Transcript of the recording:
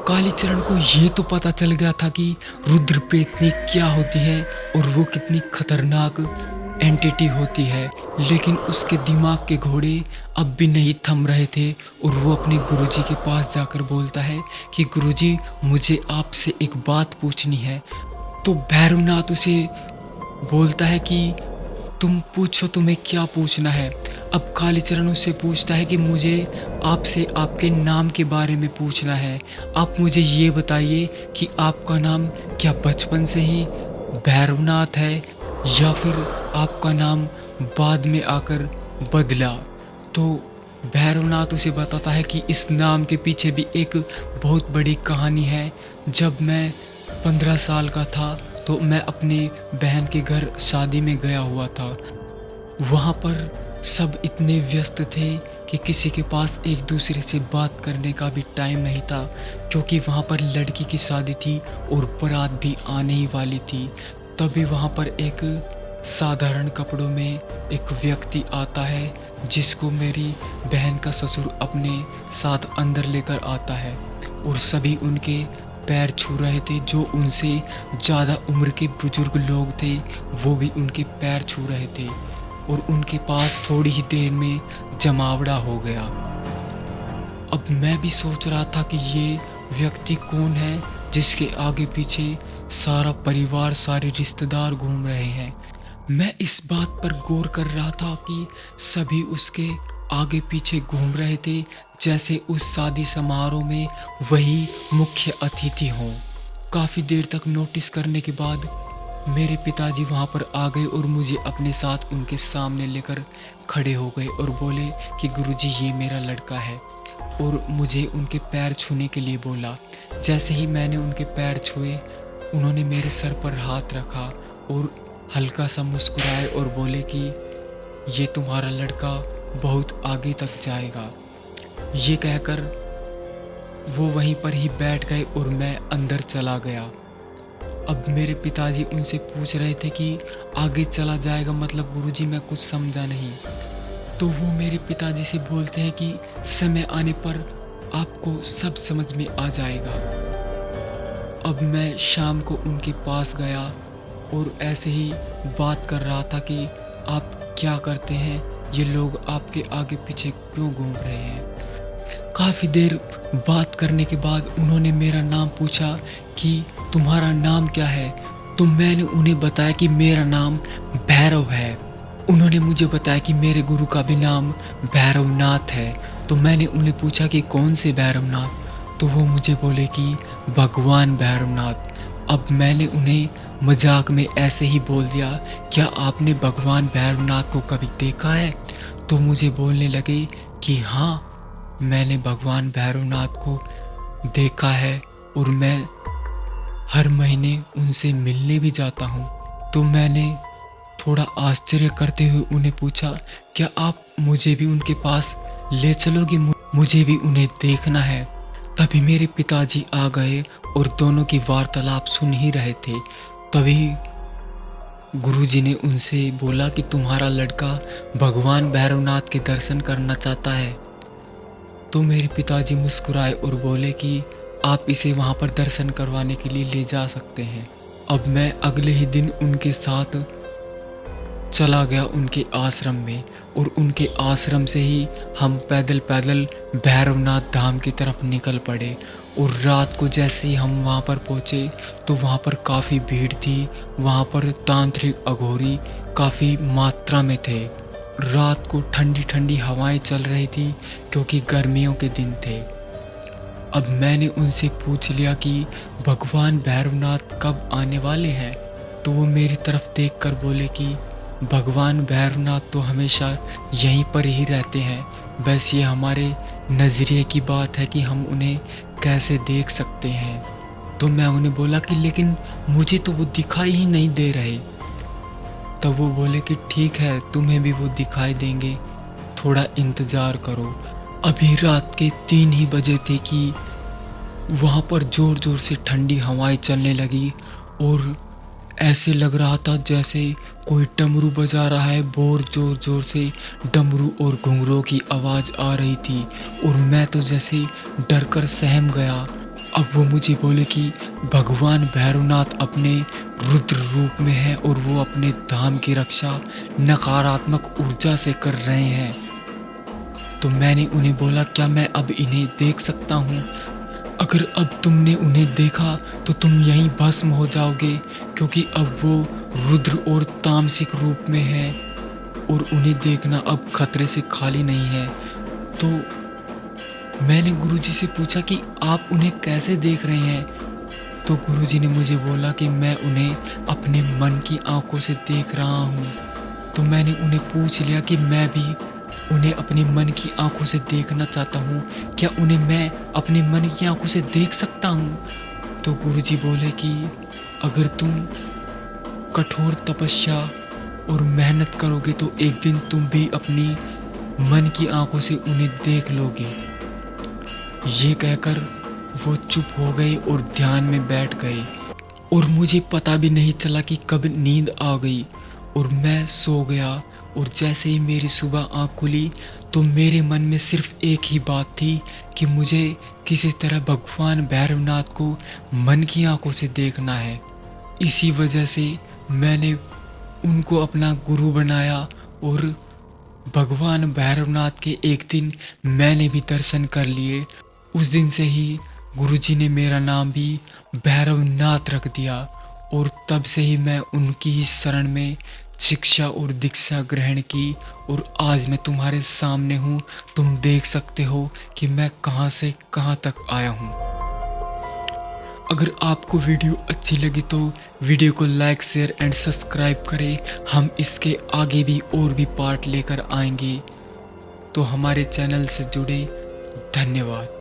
कालीचरण को ये तो पता चल गया था कि रुद्र प्रेतनी क्या होती है और वो कितनी खतरनाक एंटिटी होती है, लेकिन उसके दिमाग के घोड़े अब भी नहीं थम रहे थे और वो अपने गुरुजी के पास जाकर बोलता है कि गुरुजी, मुझे आपसे एक बात पूछनी है। तो भैरवनाथ उसे बोलता है कि तुम पूछो, तुम्हें क्या पूछना है। अब कालीचरण उससे पूछता है कि मुझे आपसे आपके नाम के बारे में पूछना है। आप मुझे ये बताइए कि आपका नाम क्या बचपन से ही भैरवनाथ है या फिर आपका नाम बाद में आकर बदला। तो भैरवनाथ उसे बताता है कि इस नाम के पीछे भी एक बहुत बड़ी कहानी है। जब मैं 15 साल का था तो मैं अपनी बहन के घर शादी में गया हुआ था। वहाँ पर सब इतने व्यस्त थे कि किसी के पास एक दूसरे से बात करने का भी टाइम नहीं था, क्योंकि वहाँ पर लड़की की शादी थी और बारात भी आने ही वाली थी। तभी वहाँ पर एक साधारण कपड़ों में एक व्यक्ति आता है जिसको मेरी बहन का ससुर अपने साथ अंदर लेकर आता है और सभी उनके पैर छू रहे थे। जो उनसे ज़्यादा उम्र के बुजुर्ग लोग थे वो भी उनके पैर छू रहे थे और उनके पास थोड़ी ही देर में जमावड़ा हो गया। अब मैं भी सोच रहा था कि ये व्यक्ति कौन है जिसके आगे पीछे सारा परिवार, सारे रिश्तेदार घूम रहे हैं। मैं इस बात पर गौर कर रहा था कि सभी उसके आगे पीछे घूम रहे थे जैसे उस शादी समारोह में वही मुख्य अतिथि हों। काफ़ी देर तक नोटिस करने के बाद मेरे पिताजी वहाँ पर आ गए और मुझे अपने साथ उनके सामने लेकर खड़े हो गए और बोले कि गुरुजी, ये मेरा लड़का है, और मुझे उनके पैर छूने के लिए बोला। जैसे ही मैंने उनके पैर छुए, उन्होंने मेरे सर पर हाथ रखा और हल्का सा मुस्कुराए और बोले कि ये तुम्हारा लड़का बहुत आगे तक जाएगा। ये कहकर वो वहीं पर ही बैठ गए और मैं अंदर चला गया। अब मेरे पिताजी उनसे पूछ रहे थे कि आगे चला जाएगा मतलब गुरुजी, मैं कुछ समझा नहीं। तो वो मेरे पिताजी से बोलते हैं कि समय आने पर आपको सब समझ में आ जाएगा। अब मैं शाम को उनके पास गया और ऐसे ही बात कर रहा था कि आप क्या करते हैं, ये लोग आपके आगे पीछे क्यों घूम रहे हैं। काफ़ी देर बात करने के बाद उन्होंने मेरा नाम पूछा कि तुम्हारा नाम क्या है। तो मैंने उन्हें बताया कि मेरा नाम भैरव है। उन्होंने मुझे बताया कि मेरे गुरु का भी नाम भैरवनाथ है। तो मैंने उन्हें पूछा कि कौन से भैरवनाथ। तो वो मुझे बोले कि भगवान भैरवनाथ। अब मैंने उन्हें मजाक में ऐसे ही बोल दिया, क्या आपने भगवान भैरवनाथ को कभी देखा है। तो मुझे बोलने लगे कि हाँ, मैंने भगवान भैरवनाथ को देखा है और मैं हर महीने उनसे मिलने भी जाता हूँ। तो मैंने थोड़ा आश्चर्य करते हुए उन्हें पूछा, क्या आप मुझे भी उनके पास ले चलोगे, मुझे भी उन्हें देखना है। तभी मेरे पिताजी आ गए और दोनों की वार्तालाप सुन ही रहे थे। तभी गुरुजी ने उनसे बोला कि तुम्हारा लड़का भगवान भैरवनाथ के दर्शन करना चाहता है। तो मेरे पिताजी मुस्कुराए और बोले कि आप इसे वहाँ पर दर्शन करवाने के लिए ले जा सकते हैं। अब मैं अगले ही दिन उनके साथ चला गया उनके आश्रम में और उनके आश्रम से ही हम पैदल पैदल भैरवनाथ धाम की तरफ निकल पड़े। और रात को जैसे ही हम वहाँ पर पहुँचे तो वहाँ पर काफ़ी भीड़ थी। वहाँ पर तांत्रिक अघोरी काफ़ी मात्रा में थे। रात को ठंडी ठंडी हवाएं चल रही थी क्योंकि गर्मियों के दिन थे। अब मैंने उनसे पूछ लिया कि भगवान भैरवनाथ कब आने वाले हैं। तो वो मेरी तरफ देखकर बोले कि भगवान भैरवनाथ तो हमेशा यहीं पर ही रहते हैं, बस ये हमारे नज़रिए की बात है कि हम उन्हें कैसे देख सकते हैं। तो मैं उन्हें बोला कि लेकिन मुझे तो वो दिखाई ही नहीं दे रहे। तब वो बोले कि ठीक है, तुम्हें भी वो दिखाई देंगे, थोड़ा इंतज़ार करो। अभी रात के 3 ही बजे थे कि वहाँ पर ज़ोर ज़ोर से ठंडी हवाएं चलने लगी और ऐसे लग रहा था जैसे कोई डमरू बजा रहा है। बहुत ज़ोर ज़ोर से डमरू और घुंघरों की आवाज़ आ रही थी और मैं तो जैसे डर कर सहम गया। वो मुझे बोले कि भगवान भैरवनाथ अपने रुद्र रूप में है और वो अपने धाम की रक्षा नकारात्मक ऊर्जा से कर रहे हैं। तो मैंने उन्हें बोला, क्या मैं अब इन्हें देख सकता हूँ? अगर अब तुमने उन्हें देखा तो तुम यहीं भस्म हो जाओगे, क्योंकि अब वो रुद्र और तामसिक रूप में है और उन्हें देखना अब खतरे से खाली नहीं है। तो मैंने गुरुजी से पूछा कि आप उन्हें कैसे देख रहे हैं? तो गुरुजी ने मुझे बोला कि मैं उन्हें अपने मन की आंखों से देख रहा हूँ। तो मैंने उन्हें पूछ लिया कि मैं भी उन्हें अपनी मन की आंखों से देखना चाहता हूँ, क्या उन्हें मैं अपने मन की आंखों से देख सकता हूँ? तो गुरुजी बोले कि अगर तुम कठोर तपस्या और मेहनत करोगे तो एक दिन तुम भी अपनी मन की आंखों से उन्हें देख लोगे। ये कहकर वो चुप हो गए और ध्यान में बैठ गए और मुझे पता भी नहीं चला कि कब नींद आ गई और मैं सो गया। और जैसे ही मेरी सुबह आँख खुली तो मेरे मन में सिर्फ एक ही बात थी कि मुझे किसी तरह भगवान भैरवनाथ को मन की आंखों से देखना है। इसी वजह से मैंने उनको अपना गुरु बनाया और भगवान भैरवनाथ के एक दिन मैंने भी दर्शन कर लिए। उस दिन से ही गुरुजी ने मेरा नाम भी भैरवनाथ रख दिया और तब से ही मैं उनकी ही शरण में शिक्षा और दीक्षा ग्रहण की और आज मैं तुम्हारे सामने हूँ। तुम देख सकते हो कि मैं कहाँ से कहाँ तक आया हूँ। अगर आपको वीडियो अच्छी लगी तो वीडियो को लाइक, शेयर एंड सब्सक्राइब करें। हम इसके आगे भी और भी पार्ट लेकर आएंगे। तो हमारे चैनल से जुड़े धन्यवाद।